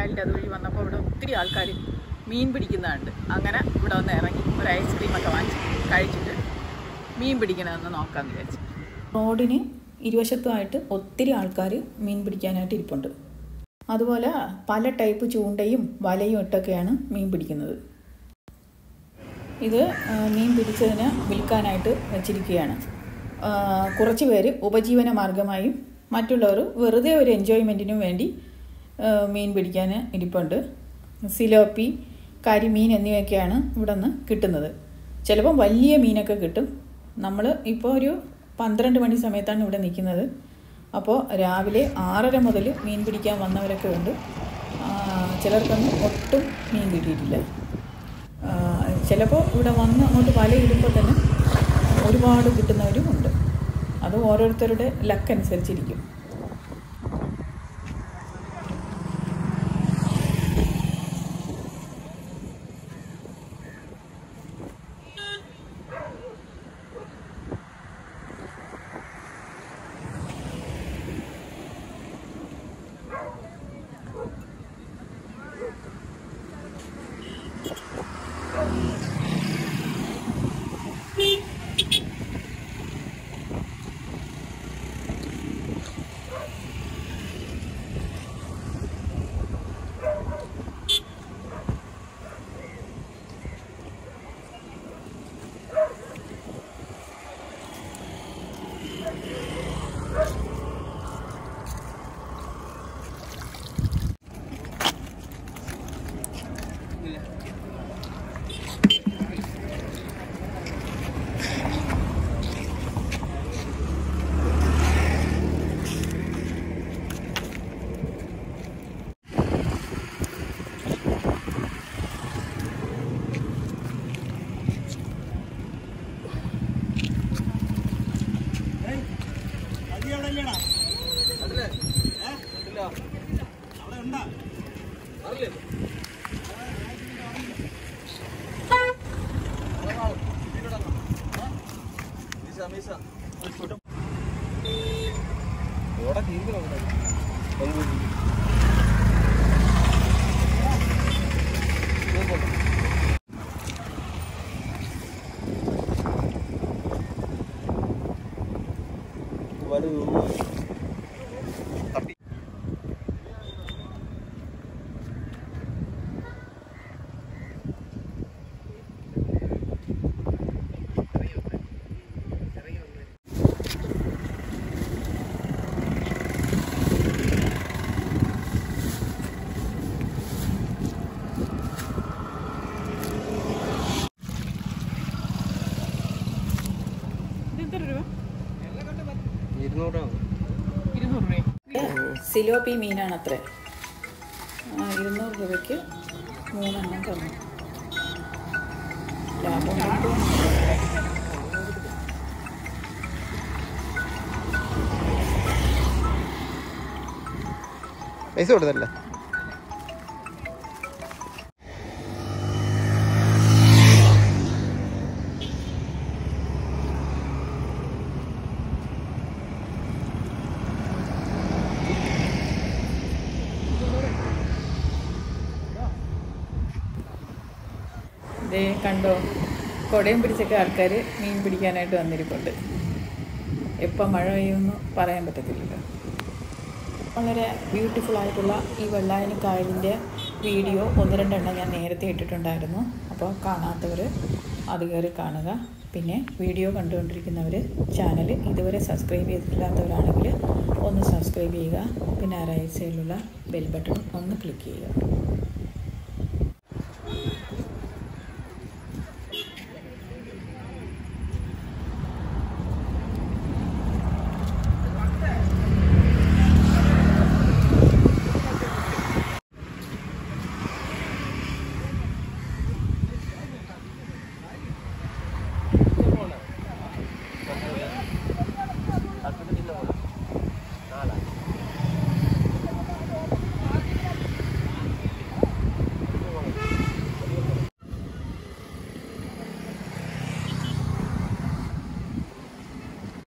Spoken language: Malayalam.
കായലിൻ്റെ അതുവഴി വന്നപ്പോൾ ഇവിടെ ഒത്തിരി ആൾക്കാർ മീൻ പിടിക്കുന്നുണ്ട്. അങ്ങനെ ഇവിടെ വന്ന് ഇറങ്ങി ഒരു ഐസ്ക്രീമൊക്കെ വാങ്ങിച്ച് കഴിച്ചിട്ട് മീൻ പിടിക്കണമെന്ന് നോക്കാമെന്ന് വിചാരിച്ചു. റോഡിന് ഇരുവശത്തുമായിട്ട് ഒത്തിരി ആൾക്കാർ മീൻ പിടിക്കാനായിട്ട് ഇരിപ്പുണ്ട്. അതുപോലെ പല ടൈപ്പ് ചൂണ്ടയും വലയും ഇട്ടൊക്കെയാണ് മീൻ പിടിക്കുന്നത്. ഇത് മീൻ പിടിച്ചതിന് വിൽക്കാനായിട്ട് വെച്ചിരിക്കുകയാണ്. കുറച്ച് പേര് ഉപജീവന മാർഗമായും മറ്റുള്ളവർ വെറുതെ ഒരു എൻജോയ്മെൻറ്റിനും വേണ്ടി മീൻ പിടിക്കാൻ ഇരിപ്പുണ്ട്. സിലോപ്പി, കരിമീൻ എന്നിവയൊക്കെയാണ് ഇവിടെ നിന്ന് കിട്ടുന്നത്. ചിലപ്പം വലിയ മീനൊക്കെ കിട്ടും. നമ്മൾ ഇപ്പോൾ ഒരു 12 മണി സമയത്താണ് ഇവിടെ നിൽക്കുന്നത്. അപ്പോൾ രാവിലെ 6:30 മുതൽ മീൻ പിടിക്കാൻ വന്നവരൊക്കെ ഉണ്ട്. ചിലർക്കൊന്നും ഒട്ടും മീൻ കിട്ടിയിട്ടില്ല. ചിലപ്പോൾ ഇവിടെ വന്ന് അങ്ങോട്ട് വല ഇടുമ്പോൾ തന്നെ ഒരുപാട് കിട്ടുന്നവരും ഉണ്ട്. അത് ഓരോരുത്തരുടെ ലക്ക് അനുസരിച്ചിരിക്കും. സിലോപ്പി മീനാണ് അത്ര. 200 രൂപയ്ക്ക് 3 എണ്ണം തന്നു. ലാഭം പൈസ കൊടുത്തല്ലേ? ഇതേ കണ്ടോ, കുടയും പിടിച്ചൊക്കെ ആൾക്കാർ മീൻ പിടിക്കാനായിട്ട് വന്നിരിപ്പുണ്ട്. എപ്പോൾ മഴ പെയ്യുമെന്ന് പറയാൻ പറ്റത്തില്ലല്ലോ. വളരെ ബ്യൂട്ടിഫുൾ ആയിട്ടുള്ള ഈ വെള്ളായണി കായലിൻ്റെ വീഡിയോ 1-2 എണ്ണം ഞാൻ നേരത്തെ ഇട്ടിട്ടുണ്ടായിരുന്നു. അപ്പോൾ കാണാത്തവർ അത് കയറി കാണുക. പിന്നെ വീഡിയോ കണ്ടുകൊണ്ടിരിക്കുന്നവർ ചാനൽ ഇതുവരെ സബ്സ്ക്രൈബ് ചെയ്തിട്ടില്ലാത്തവരാണെങ്കിൽ ഒന്ന് സബ്സ്ക്രൈബ് ചെയ്യുക. പിന്നെ ആ റൈറ്റ് സൈഡിലുള്ള ബെൽ ബട്ടൺ ഒന്ന് ക്ലിക്ക് ചെയ്യുക.